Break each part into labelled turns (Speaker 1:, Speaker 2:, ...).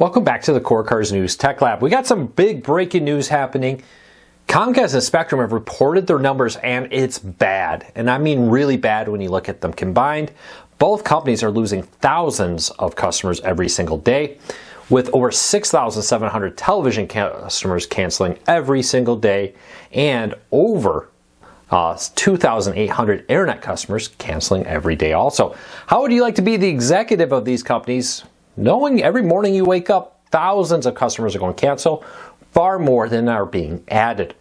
Speaker 1: Welcome back to the Core Cars News Tech Lab. We got some big breaking news happening. Comcast and Spectrum have reported their numbers, and it's bad. And I mean really bad when you look at them combined. Both companies are losing thousands of customers every single day, with over 6,700 television customers canceling every single day, and over 2,800 internet customers canceling every day also. How would you like to be the executive of these companies, knowing every morning you wake up, thousands of customers are going to cancel, far more than are being added?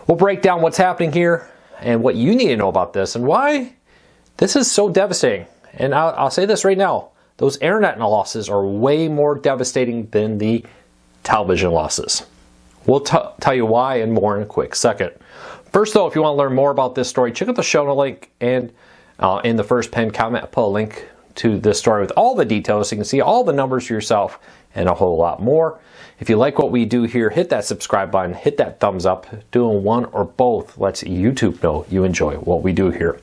Speaker 1: We'll break down what's happening here and what you need to know about this and why this is so devastating. And I'll say this right now, those internet losses are way more devastating than the television losses. We'll tell you why and more in a quick second. First though, if you want to learn more about this story, check out the show note link, and in the first pinned comment, I'll put a link to this story with all the details so you can see all the numbers for yourself and a whole lot more. If you like what we do here, hit that subscribe button, hit that thumbs up. Doing one or both lets YouTube know you enjoy what we do here.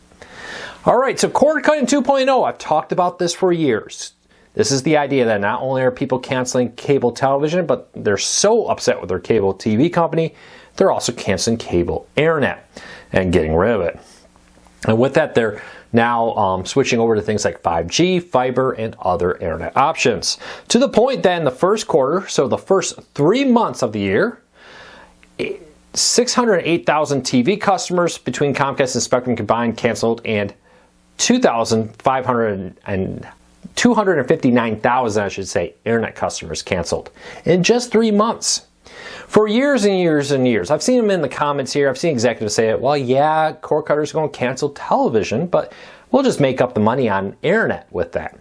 Speaker 1: All right, so cord cutting 2.0, I've talked about this for years. This is the idea that not only are people canceling cable television, but they're so upset with their cable TV company, they're also canceling cable internet and getting rid of it. And with that, they're now switching over to things like 5G, fiber, and other internet options. To the point that in the first quarter, so the first 3 months of the year, 608,000 TV customers between Comcast and Spectrum combined canceled, and 259,000, I should say, internet customers canceled in just 3 months. For years and years and years, I've seen them in the comments here, I've seen executives say, well, yeah, cord cutters are going to cancel television, but we'll just make up the money on internet with that.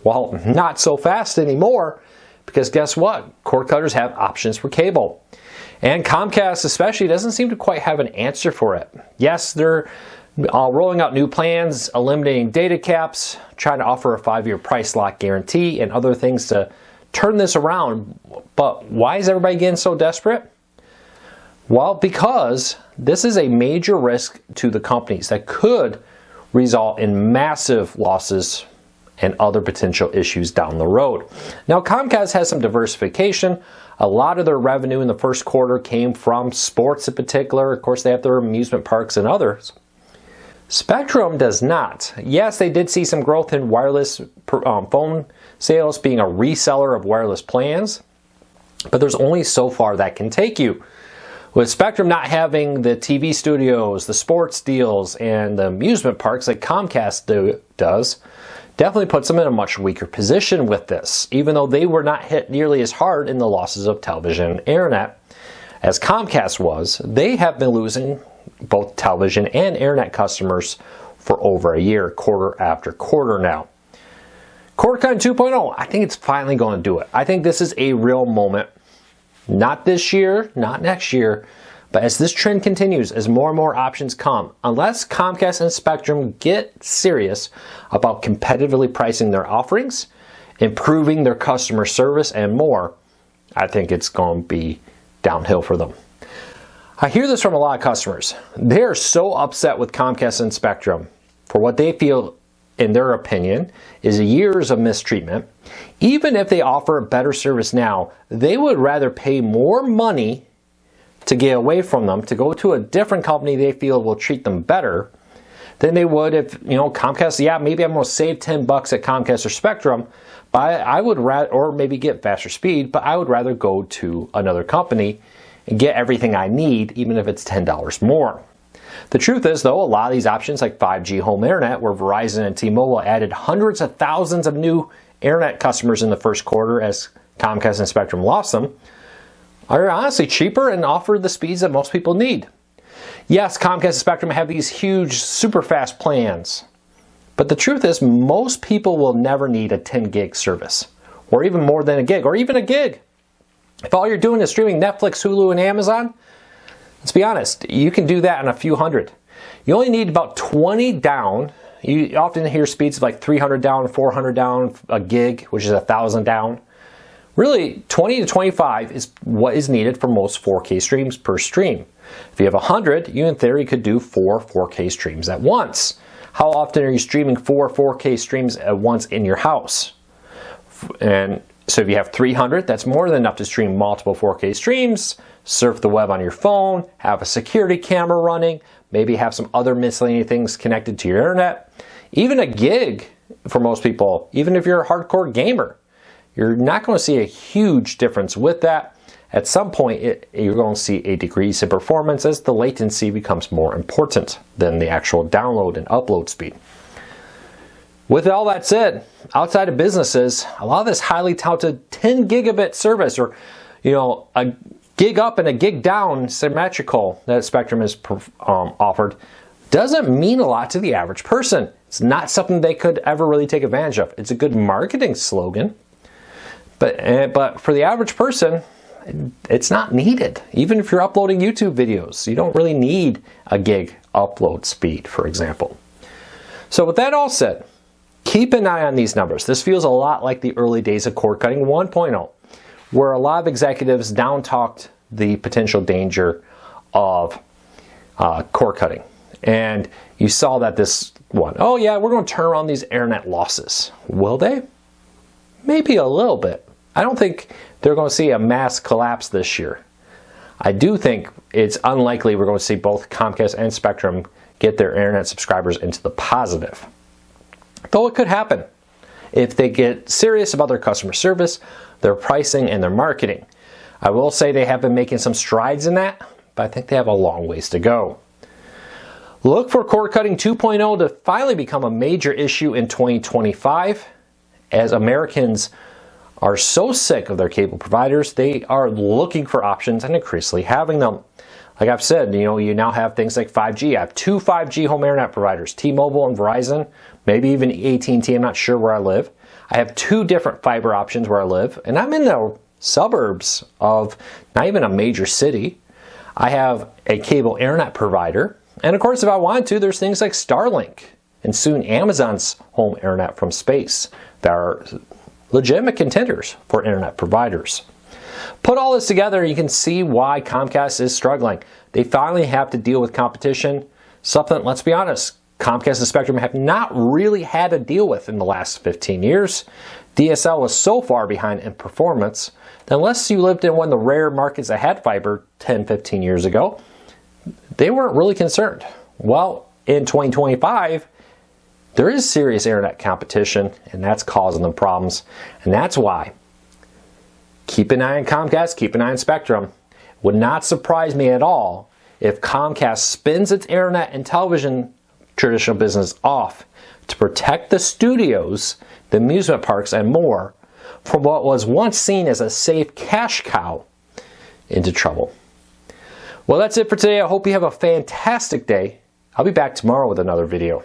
Speaker 1: Well, not so fast anymore, because guess what? Cord cutters have options for cable. And Comcast especially doesn't seem to quite have an answer for it. Yes, they're rolling out new plans, eliminating data caps, trying to offer a 5-year price lock guarantee, and other things to turn this around. But why is everybody getting so desperate? Well, because this is a major risk to the companies that could result in massive losses and other potential issues down the road. Now, Comcast has some diversification. A lot of their revenue in the first quarter came from sports in particular. Of course, they have their amusement parks and others. Spectrum does not. Yes, they did see some growth in wireless phone sales, being a reseller of wireless plans, but there's only so far that can take you. With Spectrum not having the TV studios, the sports deals, and the amusement parks like Comcast does, definitely puts them in a much weaker position with this, even though they were not hit nearly as hard in the losses of television and internet as Comcast was. They have been losing both television and internet customers for over a year, quarter after quarter now. Cord cutting 2.0, I think it's finally going to do it. I think this is a real moment. Not this year, not next year, but as this trend continues, as more and more options come, unless Comcast and Spectrum get serious about competitively pricing their offerings, improving their customer service, and more, I think it's going to be downhill for them. I hear this from a lot of customers. They are so upset with Comcast and Spectrum for what they feel, in their opinion, is years of mistreatment. Even if they offer a better service now, they would rather pay more money to get away from them, to go to a different company they feel will treat them better than they would if, Comcast, yeah, maybe I'm going to save $10 at Comcast or Spectrum, but I would rather, or maybe get faster speed, but I would rather go to another company and get everything I need, even if it's $10 more. The truth is, though, a lot of these options like 5G home internet, where Verizon and T-Mobile added hundreds of thousands of new internet customers in the first quarter as Comcast and Spectrum lost them, are honestly cheaper and offer the speeds that most people need. Yes, Comcast and Spectrum have these huge, super fast plans, but the truth is most people will never need a 10 gig service, or even more than a gig, or even a gig. If all you're doing is streaming Netflix, Hulu, and Amazon, let's be honest, you can do that in a few hundred. You only need about 20 down. You often hear speeds of like 300 down, 400 down, a gig, which is 1,000 down. Really, 20 to 25 is what is needed for most 4K streams per stream. If you have 100, you in theory could do 4 4K streams at once. How often are you streaming 4 4K streams at once in your house? And So if you have 300, that's more than enough to stream multiple 4K streams, surf the web on your phone, have a security camera running, maybe have some other miscellaneous things connected to your internet. Even a gig for most people, even if you're a hardcore gamer, you're not going to see a huge difference with that. At some point, you're going to see a decrease in performance as the latency becomes more important than the actual download and upload speed. With all that said, outside of businesses, a lot of this highly touted 10 gigabit service, or a gig up and a gig down symmetrical that Spectrum has offered, doesn't mean a lot to the average person. It's not something they could ever really take advantage of. It's a good marketing slogan, but for the average person, it's not needed. Even if you're uploading YouTube videos, you don't really need a gig upload speed, for example. So with that all said, keep an eye on these numbers. This feels a lot like the early days of cord cutting 1.0, where a lot of executives down-talked the potential danger of cord cutting. And you saw that this one, oh yeah, we're going to turn around these internet losses. Will they? Maybe a little bit. I don't think they're going to see a mass collapse this year. I do think it's unlikely we're going to see both Comcast and Spectrum get their internet subscribers into the positive. Though it could happen if they get serious about their customer service, their pricing, and their marketing. I will say they have been making some strides in that, but I think they have a long ways to go. Look for cord cutting 2.0 to finally become a major issue in 2025, as Americans are so sick of their cable providers. They are looking for options and increasingly having them. Like I've said, you now have things like 5G. I have 2 5G home internet providers, T-Mobile and Verizon, maybe even AT&T. I'm not sure where I live. I have 2 different fiber options where I live, and I'm in the suburbs of not even a major city. I have a cable internet provider, and of course, if I wanted to, there's things like Starlink and soon Amazon's home internet from space that are legitimate contenders for internet providers. Put all this together, you can see why Comcast is struggling. They finally have to deal with competition, something, let's be honest, Comcast and Spectrum have not really had to deal with in the last 15 years. DSL was so far behind in performance that unless you lived in one of the rare markets that had fiber 10, 15 years ago, they weren't really concerned. Well, in 2025, there is serious internet competition, and that's causing them problems. And that's why keep an eye on Comcast, keep an eye on Spectrum. Would not surprise me at all if Comcast spins its internet and television traditional business off to protect the studios, the amusement parks, and more from what was once seen as a safe cash cow into trouble. Well, that's it for today. I hope you have a fantastic day. I'll be back tomorrow with another video.